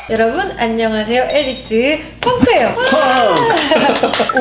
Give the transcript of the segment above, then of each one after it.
여러분 안녕하세요. 앨리스 펑크예요.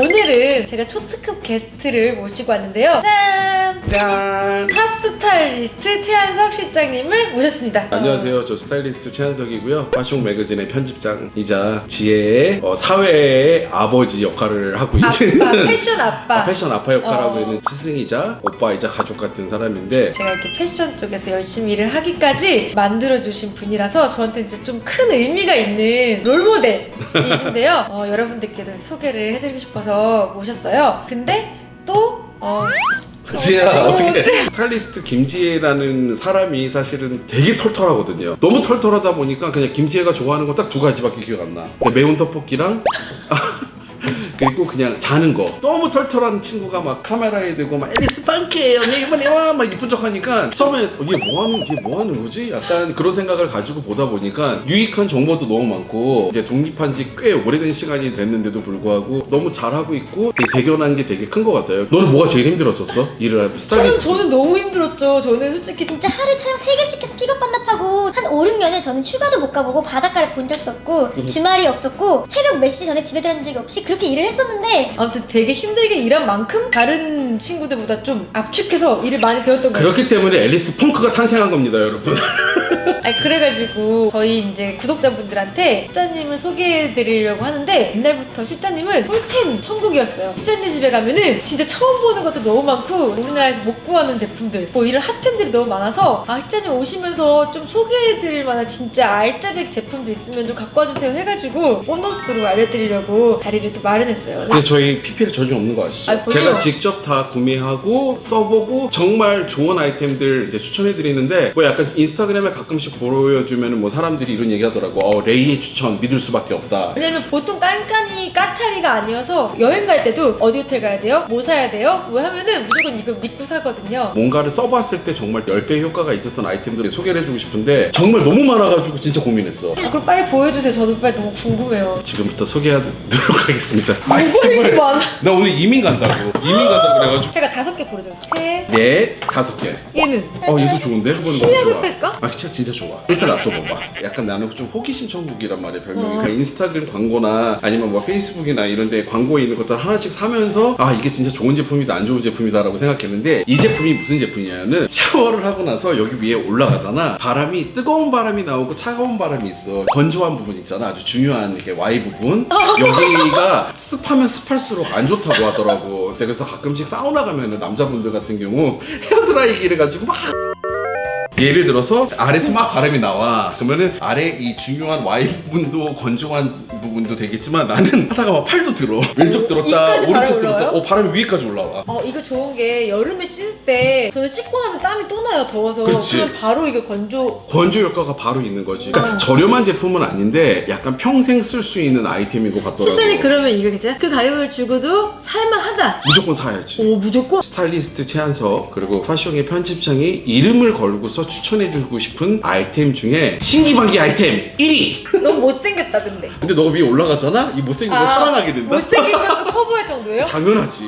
오늘은 제가 초특급 게스트를 모시고 왔는데요. 짠! 짠! 탑 스타일리스트 최한석 실장님을 모셨습니다. 안녕하세요. 저 스타일리스트 최한석이고요. 파숑 매거진의 편집장이자 지혜의 사회의 아버지 역할을 하고 있는 아빠, 패션 아빠. 패션 아빠 역할을 하고 있는 스승이자 오빠이자 가족 같은 사람인데, 제가 이렇게 패션 쪽에서 열심히 일을 하기까지 만들어주신 분이라서 저한테 진짜 좀 큰 의미가 있는 롤모델이신데요. 여러분들께도 소개를 해드리고 싶어서 모셨어요. 근데 또 지혜야 어떻게 스타일리스트 김지혜라는 사람이 사실은 되게 털털하거든요. 너무 털털하다 보니까 그냥 김지혜가 좋아하는 거 딱 두 가지밖에 기억 안 나. 매운 떡볶이랑 그리고 그냥 자는 거. 너무 털털한 친구가 막 카메라에 대고 막 앨리스 펑크예요 네 이번에 와 막 이쁜 척 하니까 처음에 이게 뭐 하는 거지? 약간 그런 생각을 가지고 보다 보니까 유익한 정보도 너무 많고, 이제 독립한 지 꽤 오래된 시간이 됐는데도 불구하고 너무 잘하고 있고 되게 대견한 게 되게 큰 것 같아요. 너는 뭐가 제일 힘들었었어? 일을 하고 스타일리스트. 저는 너무 힘들었죠. 저는 솔직히 진짜 하루 촬영 3개씩 해서 픽업 반납하고 한 5, 6년에 저는 휴가도 못 가보고 바닷가를 본 적도 없고 주말이 없었고 새벽 몇 시 전에 집에 들어간 적이 없이 그렇게 일을 했었는데, 아무튼 되게 힘들게 일한 만큼 다른 친구들보다 좀 압축해서 일을 많이 배웠던 거예요. 그렇기 때문에 앨리스 펑크가 탄생한 겁니다, 여러분. 그래가지고 저희 이제 구독자분들한테 실장님을 소개해드리려고 하는데, 옛날부터 실장님은 꿀템 천국이었어요. 실장님 집에 가면은 진짜 처음 보는 것도 너무 많고 우리나라에서 못 구하는 제품들, 뭐 이런 핫템들이 너무 많아서 실장님 오시면서 좀 소개해드릴 만한 진짜 알짜배기 제품도 있으면 좀 갖고 와주세요 해가지고 보너스로 알려드리려고 자리를 또 마련했어요. 근데 저희 PPL 전혀 없는 거 아시죠? 보세요. 제가 직접 다 구매하고 써보고 정말 좋은 아이템들 이제 추천해드리는데, 뭐 약간 인스타그램에 가끔씩 보여주면 뭐 사람들이 이런 얘기 하더라고. 레이의 추천 믿을 수밖에 없다. 왜냐면 보통 깐깐이 까타리가 아니어서 여행 갈 때도 어디 호텔 가야 돼요? 뭐 사야 돼요? 뭐 하면은 무조건 이거 믿고 사거든요. 뭔가를 써봤을 때 정말 10배 효과가 있었던 아이템들을 소개를 해주고 싶은데 정말 너무 많아가지고 진짜 고민했어. 그럼 빨리 보여주세요. 저도 빨리 너무 궁금해요. 지금부터 소개하도록 하겠습니다. 뭐가 이렇게 많아? 나 오늘 이민 간다고 그래가지고 제가 5개 고르죠. 셋. 넷, 5개. 얘는 얘도 좋은데? 해보는 거 치약을 좋아. 뺄까? 치약 진짜 좋아. 일단 놔둬봐봐. 약간 나는 좀 호기심 천국이란 말이야, 별명이. 그냥 인스타그램 광고나 아니면 뭐 페이스북이나 이런 데 광고에 있는 것들 하나씩 사면서 이게 진짜 좋은 제품이다 안 좋은 제품이다 라고 생각했는데, 이 제품이 무슨 제품이냐면 샤워를 하고 나서 여기 위에 올라가잖아. 바람이 뜨거운 바람이 나오고 차가운 바람이 있어. 건조한 부분 있잖아. 아주 중요한 이렇게 Y 부분. 여기가 습하면 습할수록 안 좋다고 하더라고. 그래서 가끔씩 사우나 가면은 남자분들 같은 경우 헤어드라이기를 가지고 막 예를 들어서 아래에서 막 바람이 나와. 그러면은 아래 이 중요한 Y 부분도 건조한 부분도 되겠지만, 나는 하다가 막 팔도 들어. 왼쪽 들었다, 이까지 바람이 오른쪽 들었다. 올라와요? 바람이 위에까지 올라와. 이거 좋은 게 여름에 씻을 때 저는 씻고 나면 땀이 또 나요. 더워서. 그렇지. 그럼 바로 이게 건조 효과가 바로 있는 거지. 그러니까 저렴한 제품은 아닌데 약간 평생 쓸 수 있는 아이템인 것 같더라고. 실장님 그러면 이거 괜찮아? 그 가격을 주고도 살만하다. 무조건 사야지. 오, 무조건? 스타일리스트 최한석 그리고 파숑의 편집장이 이름을 걸고서 추천해주고 싶은 아이템 중에 신기반기 아이템 1위! 너무 못생겼다 근데. 근데 너가 위에 올라가잖아? 이 못생긴 걸 사랑하게 된다? 못생긴 것도 커버할 정도예요? 당연하지.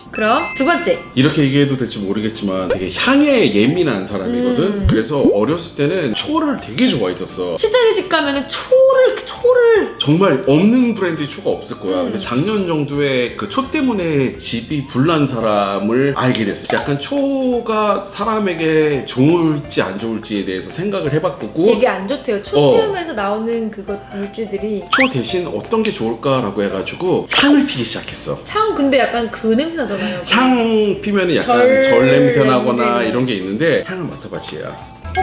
그럼 두 번째. 이렇게 얘기해도 될지 모르겠지만 되게 향에 예민한 사람이거든. 그래서 어렸을 때는 초를 되게 좋아했었어. 실장님 집 가면은 초를 정말 없는 브랜드의 초가 없을 거야. 근데 작년 정도에 그 초 때문에 집이 불난 사람을 알게 됐어. 약간 초가 사람에게 좋을지 안 좋을지에 대해서 생각을 해봤고, 되게 안 좋대요. 초 피우면서 나오는 그것 물질들이. 초 대신 어떤 게 좋을까라고 해가지고 향을 피기 시작했어. 향 근데 약간 그 냄새 나잖아요. 향 피면은 약간 절 냄새 나거나 이런 게 있는데, 향을 맡아봐 지혜야.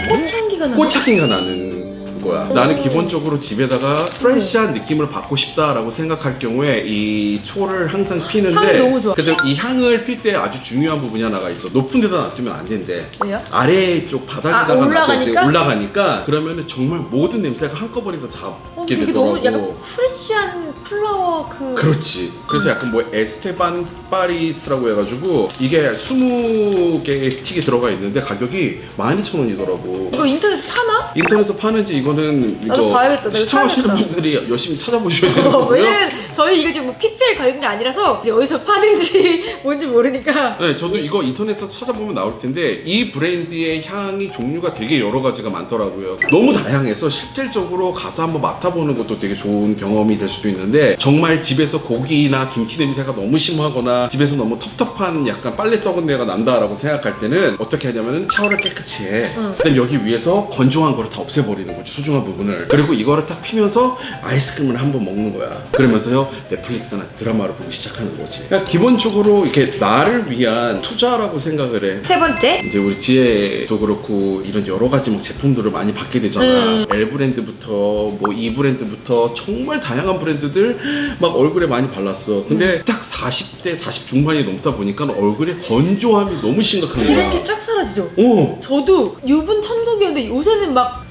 꽃향기가 나. 꽃향기가 나는 거야. 나는 기본적으로 집에다가 프레시한 느낌을 받고 싶다라고 생각할 경우에 이 초를 항상 피는데, 향이 너무 좋아. 근데 이 향을 필 때 아주 중요한 부분이 하나가 있어. 높은 데다 놔두면 안 된대. 왜요? 아래쪽 바닥에다가 올라가니까? 올라가니까 그러면은 정말 모든 냄새가 한꺼번에 다 잡게 되게 되더라고. 너무 약간 프레시한 플라워 그렇지. 그래서 약간 뭐 에스테반 파리스라고 해가지고 이게 20개의 스틱이 들어가 있는데 가격이 12,000원이더라고. 이거 인터넷에 파나? 인터넷에서 파는지 이거는 나도 이거 봐야겠다. 내가 시청하시는 사야겠다. 분들이 열심히 찾아보셔야 되는 거고요. 왜냐면 저희 이거 지금 뭐 PPL 걸린 게 아니라서 이제 어디서 파는지 뭔지 모르니까. 네, 저도 이거 인터넷에서 찾아보면 나올 텐데 이 브랜드의 향이 종류가 되게 여러 가지가 많더라고요. 너무 다양해서 실질적으로 가서 한번 맡아보는 것도 되게 좋은 경험이 될 수도 있는데 정말 집에서 고기나 김치 냄새가 너무 심하거나 집에서 너무 텁텁한 약간 빨래 썩은 내가 난다라고 생각할 때는 어떻게 하냐면은 샤워를 깨끗이 해. 그다음 여기 위에서 건조한 거를 다 없애버리는 거지, 소중한 부분을. 그리고 이거를 딱 피면서 아이스크림을 한번 먹는 거야. 그러면서요 넷플릭스나 드라마를 보기 시작하는 거지. 그러니까 기본적으로 이렇게 나를 위한 투자라고 생각을 해. 세 번째. 이제 우리 지혜도 그렇고 이런 여러 가지 막 제품들을 많이 받게 되잖아. L 브랜드부터 뭐 E 브랜드부터 정말 다양한 브랜드들 막 얼굴에 많이 발랐어. 근데 딱 40대 40 중반이 넘다 보니까 얼굴에 건조함이 너무 심각한 거야. 기름기 쫙 사라지죠? 어. 저도 유분 천국이었는데 요새는 막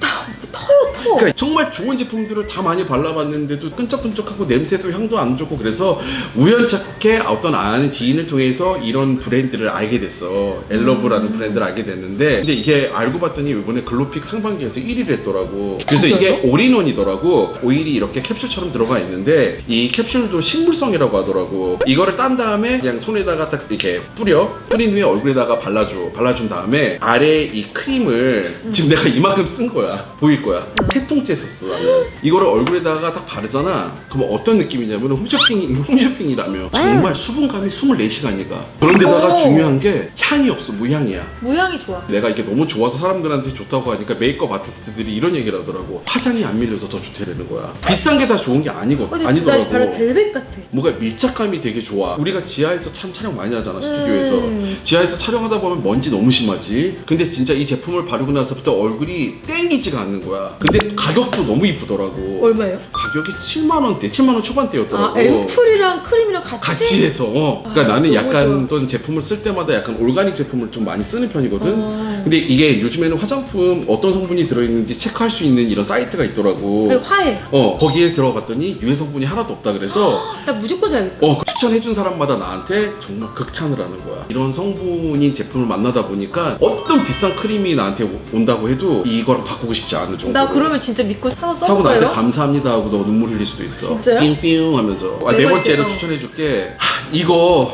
터요 터. 그러니까 정말 좋은 제품들을 다 많이 발라봤는데도 끈적끈적하고 냄새도 향도 안 좋고 그래서 우연찮게 어떤 아는 지인을 통해서 이런 브랜드를 알게 됐어. 엘러브라는 브랜드를 알게 됐는데 근데 이게 알고 봤더니 이번에 글로픽 상반기에서 1위를 했더라고. 그래서 이게 올인원이더라고. 오일이 이렇게 캡슐처럼 들어가 있는데 이 캡슐도 식물성이라고 하더라고. 이거를 딴 다음에 그냥 손에다가 딱 이렇게 뿌린 후에 얼굴에다가 발라준 다음에 아래 이 크림을 지금 내가 이만큼 쓴 거야. 보일 거야. 세 통째 썼어 나는. 이거를 얼굴에다가 딱 바르잖아. 그럼 어떤 느낌이냐면 홈쇼핑이라며 정말 수분감이 24시간이가. 그런데다가 중요한 게 향이 없어. 무향이야. 무향이 좋아. 내가 이게 너무 좋아서 사람들한테 좋다고 하니까 메이크업 아티스트들이 이런 얘기를 하더라고. 화장이 안 밀려서 더 좋다는 거야. 비싼 게 다 좋은 게 아니더라고. 나 바로 벨벳 같아. 뭔가 밀착감이 되게 좋아. 우리가 지하에서 참 촬영 많이 하잖아, 스튜디오에서. 지하에서 촬영하다 보면 먼지 너무 심하지. 근데 진짜 이 제품을 바르고 나서부터 얼굴이 땡기지가 않는 거야. 근데 가격도 너무 이쁘더라고. 얼마예요? 가격이 7만 원대, 7만 원 초반대였더라고. 아, 앰플이랑 크림이랑 같이 해서. 그러니까 나는 너무 약간 좋아. 어떤 제품을 쓸 때마다 약간 올가닉 제품을 좀 많이 쓰는 편이거든. 근데 이게 요즘에는 화장품 어떤 성분이 들어있는지 체크할 수 있는 이런 사이트가 있더라고. 근데 화해. 거기에 들어갔더니 유해 성분이 하나도 없다 그래서 나 무조건 사야겠다. 추천해준 사람마다 나한테 정말 극찬을 하는 거야. 이런 성분인 제품을 만나다 보니까 어떤 비싼 크림이 나한테 온다고 해도 이거랑 바꾸고 싶지 않을 정도로. 나 그러면 진짜 믿고 사서 사고 써볼까요? 나한테 감사합니다 하고 너 눈물 흘릴 수도 있어. 진짜요? 삥삥 하면서. 네 네 번째로 번째요. 추천해줄게.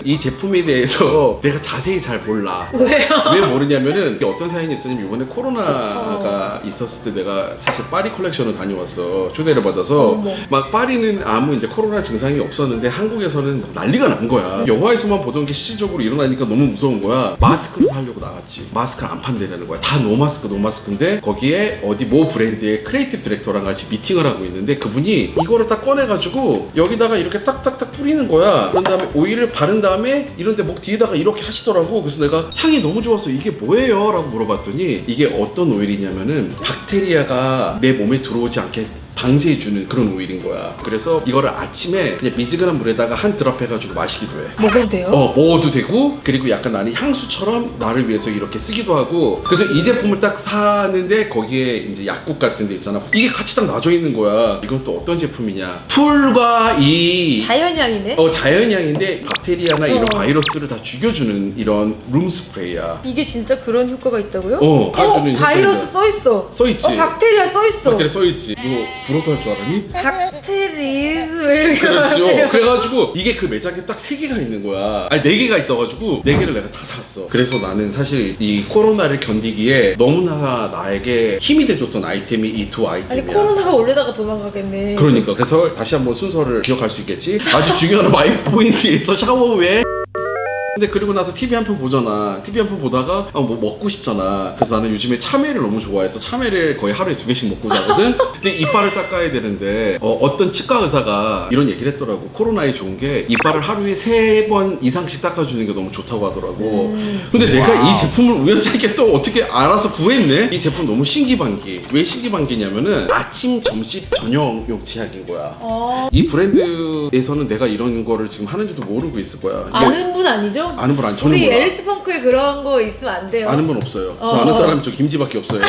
이 제품에 대해서 내가 자세히 잘 몰라. 왜요? 왜 모르냐면은 이게 어떤 사연이 있었냐면 이번에 코로나가 있었을 때 내가 사실 파리 컬렉션을 다녀왔어. 초대를 받아서. 어머. 막 파리는 아무 이제 코로나 증상이 없었는데 한국에서는 막 난리가 난 거야. 영화에서만 보던 게 실질적으로 일어나니까 너무 무서운 거야. 마스크를 사려고 나갔지. 마스크를 안 판대라는 거야. 다 노마스크인데 거기에 어디 모 브랜드의 크리에이티브 디렉터랑 같이 미팅을 하고 있는데 그분이 이거를 딱 꺼내가지고 여기다가 이렇게 딱딱딱 뿌리는 거야. 그런 다음에 오일을 바른 다음에 이런데 목 뒤에다가 이렇게 하시더라고. 그래서 내가 향이 너무 좋아서 이게 뭐예요? 라고 물어봤더니 이게 어떤 오일이냐면은 박테리아가 내 몸에 들어오지 않게 방지해주는 그런 오일인 거야. 그래서 이거를 아침에 그냥 미지근한 물에다가 한 드랍 해가지고 마시기도 해. 먹어도 돼요? 먹어도 되고 그리고 약간 나는 향수처럼 나를 위해서 이렇게 쓰기도 하고. 그래서 이 제품을 딱 사는데 거기에 이제 약국 같은 데 있잖아. 이게 같이 딱 놔져 있는 거야. 이건 또 어떤 제품이냐. 풀과 이 자연향이네? 자연향인데 박테리아나 이런 바이러스를 다 죽여주는 이런 룸 스프레이야. 이게 진짜 그런 효과가 있다고요? 가주는 바이러스 써있어. 써있지. 박테리아 써있어. 박테리아 써있지. 너 불어도 할 줄 알았니? 박테리스 왜 이렇게 그렇죠. 말해요? 그래가지고 이게 그 매장에 딱 3개가 있는 거야. 아니 4개가 있어가지고 4개를 내가 다 샀어. 그래서 나는 사실 이 코로나를 견디기에 너무나 나에게 힘이 돼줬던 아이템이 이 두 아니 아이템이야. 코로나가 올래다가 도망가겠네. 그러니까 그래서 다시 한번 순서를 기억할 수 있겠지? 아주 중요한 마이 포인트에서 샤워 후에 근데 그리고 나서 TV 한 편 보잖아. TV 한 편 보다가 뭐 먹고 싶잖아. 그래서 나는 요즘에 참외를 너무 좋아해서 참외를 거의 하루에 2개씩 먹고 자거든. 근데 이빨을 닦아야 되는데 어떤 치과 의사가 이런 얘기를 했더라고. 코로나에 좋은 게 이빨을 하루에 3번 이상씩 닦아주는 게 너무 좋다고 하더라고. 근데 내가 이 제품을 우연찮게 또 어떻게 알아서 구했네? 이 제품 너무 신기반기. 왜 신기반기냐면은 아침, 점심, 저녁용 치약인 거야. 이 브랜드에서는 내가 이런 거를 지금 하는지도 모르고 있을 거야. 아는 분 아니죠? 몰라요? 아는 분 전혀 우리 몰라. 앨리스 펑크에 그런 거 있으면 안 돼요. 아는 분 없어요. 저 아는 사람이 저 김지밖에 없어요.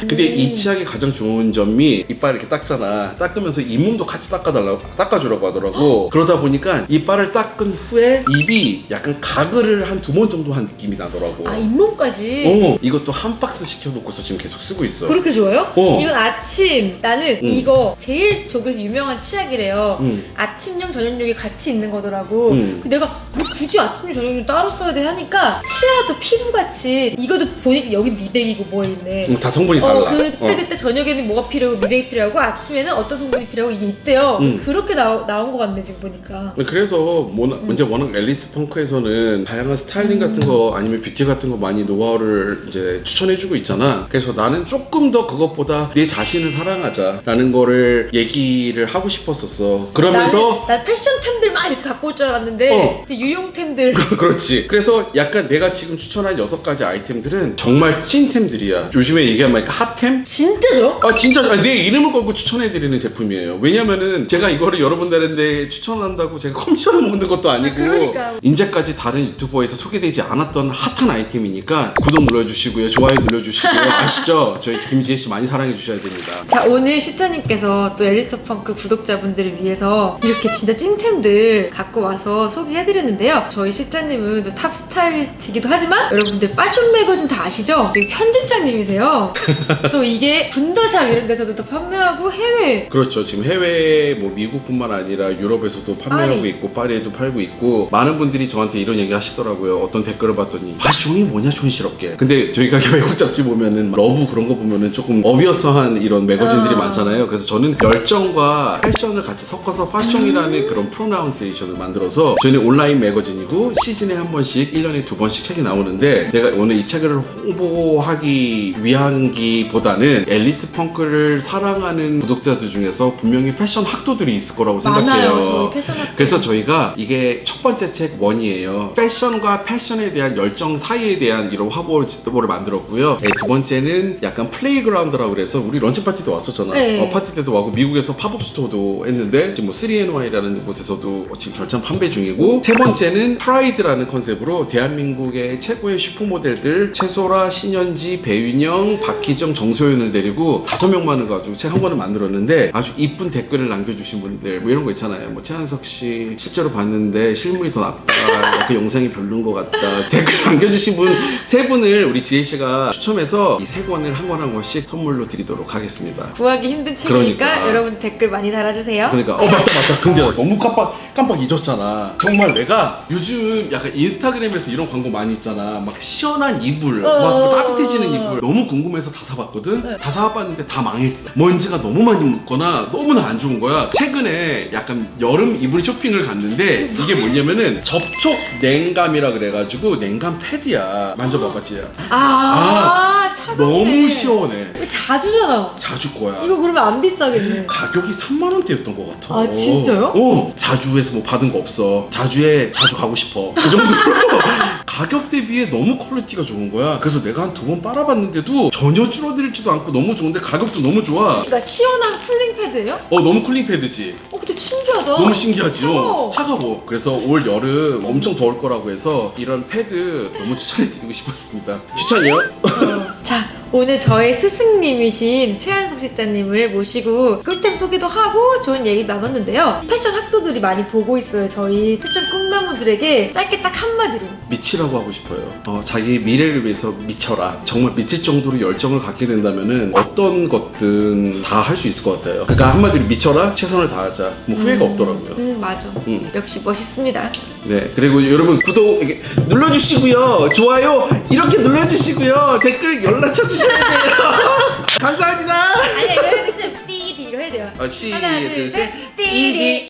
근데 이 치약이 가장 좋은 점이 이빨 이렇게 닦잖아. 닦으면서 잇몸도 같이 닦아주라고 하더라고. 그러다 보니까 이빨을 닦은 후에 입이 약간 가글을 한 2번 정도 한 느낌이 나더라고. 아, 잇몸까지? 이것도 한 박스 시켜놓고서 지금 계속 쓰고 있어. 그렇게 좋아요? 어. 이건 아침, 나는 이거 제일 저기서 유명한 치약이래요. 아침용, 저녁용이 같이 있는 거더라고. 내가 뭐 굳이 아침용, 저녁용 따로 써야 돼 하니까 치아도 피부같이 이것도 보니까 여기 미백이고 뭐 있네. 다 성분이 달라. 그때 저녁에는 뭐가 필요하고 미백이 필요하고 아침에는 어떤 성분이 필요하고 이게 있대요. 그렇게 나온 거 같네 지금 보니까. 그래서 이제 워낙 앨리스 펑크에서는 다양한 스타일링 같은 거 아니면 뷰티 같은 거 많이 노하우를 이제 추천해주고 있잖아. 그래서 나는 조금 더 그것보다 내 자신을 사랑하자라는 거를 얘기를 하고 싶었었어. 그러면서 난 패션템들만 이렇게 갖고 올 줄 알았는데 유용템들. 그렇지. 그래서 약간 내가 지금 추천한 6가지 아이템들은 정말 찐템들이야. 요즘에 얘기하면 핫템? 진짜죠? 진짜 내 이름을 걸고 추천해드리는 제품이에요. 왜냐면은 제가 이거를 여러분들한테 추천한다고 제가 커미션을 먹는 것도 아니고 그러니까. 이제까지 다른 유튜버에서 소개되지 않았던 핫한 아이템이니까 구독 눌러주시고요, 좋아요 눌러주시고요. 아시죠? 저희 김지혜씨 많이 사랑해주셔야 됩니다. 자, 오늘 실장님께서 또 앨리스 펑크 구독자분들을 위해서 이렇게 진짜 찐템들 갖고 와서 소개해드렸는데요. 저희 실장님은 또 탑 스타일리스트이기도 하지만 여러분들 패션 매거진 다 아시죠? 여기 편집장님이세요. 또 이게 분더샵 이런 데서도 또 판매하고 해외. 그렇죠. 지금 해외 뭐 미국뿐만 아니라 유럽에서도 판매하고 파리. 있고 파리에도 팔고 있고 많은 분들이 저한테 이런 얘기 하시더라고요. 어떤 댓글을 봤더니 패션이 뭐냐 촌스럽게. 근데 저희가 외국 잡지 보면은 러브 그런 거 보면은 조금 어비어스한 이런 매거진들이 많잖아요. 그래서 저는 열정과 패션을 같이 섞어서 패션이라는 그런 프로나운세이션을 만들어서 저희는 온라인 매거진이고 시즌에 한 번씩 1년에 2번씩 책이 나오는데 내가 오늘 이 책을 홍보하기 위한기보다는 앨리스 펑크를 사랑하는 구독자들 중에서 분명히 패션 학도들이 있을 거라고 생각해요. 많아요. 저희 패션 학도. 그래서 저희가 이게 첫 번째 책 1이에요. 패션과 패션에 대한 열정 사이에 대한 이런 화보를 만들었고요. 두 번째는 약간 플레이그라운드라고 그래서 우리 런치 파티도 왔었잖아. 네. 파티 때도 와고 미국에서 팝업 스토어도 했는데 지금 뭐 3NY라는 곳에서도 지금 절찬 판매 중이고 세 번째는 프라이드라는 컨셉으로 대한민국의 최고의 슈퍼모델들 최소라, 신현지, 배윤영, 박희정, 정소연을 데리고 5명만을 가지고 책 한 권을 만들었는데 아주 이쁜 댓글을 남겨주신 분들 뭐 이런 거 있잖아요. 뭐 최한석 씨 실제로 봤는데 실물이 더 낫다. 그 영상이 별론 것 같다. 댓글 남겨주신 분 3분을 우리 지혜 씨가 추첨해서 이 3권을 한 권 한 권씩 선물로 드리도록 하겠습니다. 구하기 힘든 책이니까 그러니까. 여러분 댓글 많이 달아주세요. 그러니까 맞다. 근데 나 너무 깜빡 잊었잖아. 정말 내가 요즘 약간 인스타그램에서 이런 광고 많이 있잖아. 막 시원한 이불, 막 따뜻해지는 이불 너무 궁금해서 다 사봤거든. 다 사봤는데 다 망했어. 먼지가 너무 많이 묻거나 너무나 안 좋은 거야. 최근에 약간 여름 이불 쇼핑을 갔는데 이게 뭐냐면은 접촉 냉감이라 그래가지고 냉감 패드야. 만져봐봐 지혜야. 차갑네. 너무 시원해. 자주잖아. 자주 거야. 이거 그러면 안 비싸겠네. 가격이 3만 원대였던 것 같아. 아, 진짜요? 자주에서 뭐 받은 거 없어. 자주에 자주 가고 싶어. 그 정도로 가격 대비에 너무 퀄리티가 좋은 거야. 그래서 내가 한 2번 빨아봤는데도 전혀 줄어들지도 않고 너무 좋은데 가격도 너무 좋아. 그러니까 시원한 쿨링 패드예요? 너무 쿨링 패드지. 근데 신기하다. 너무 신기하지. 차가워. 차가워. 그래서 올 여름 엄청 더울 거라고 해서 이런 패드 너무 추천해드리고 싶었습니다. 추천이요? 자, 오늘 저의 스승님이신 최한석 실장님을 모시고 꿀템 소개도 하고 좋은 얘기 나눴는데요. 패션 학도들이 많이 보고 있어요. 저희 패션 꿈나무들에게 짧게 딱 한마디로. 미치라고 하고 싶어요. 자기 미래를 위해서 미쳐라. 정말 미칠 정도로 열정을 갖게 된다면은 어떤 것든 다 할 수 있을 것 같아요. 그러니까 한마디로 미쳐라, 최선을 다하자. 뭐 후회가 없더라고요. 맞아. 역시 멋있습니다. 네, 그리고 여러분 구독 이렇게 눌러주시고요, 좋아요 이렇게 눌러주시고요, 댓글 연락처 주셔야 돼요. 감사합니다. 아니, 이거 해보시면 띠디로 해야 돼요. 시작, 하나, 둘, 셋, 띠디.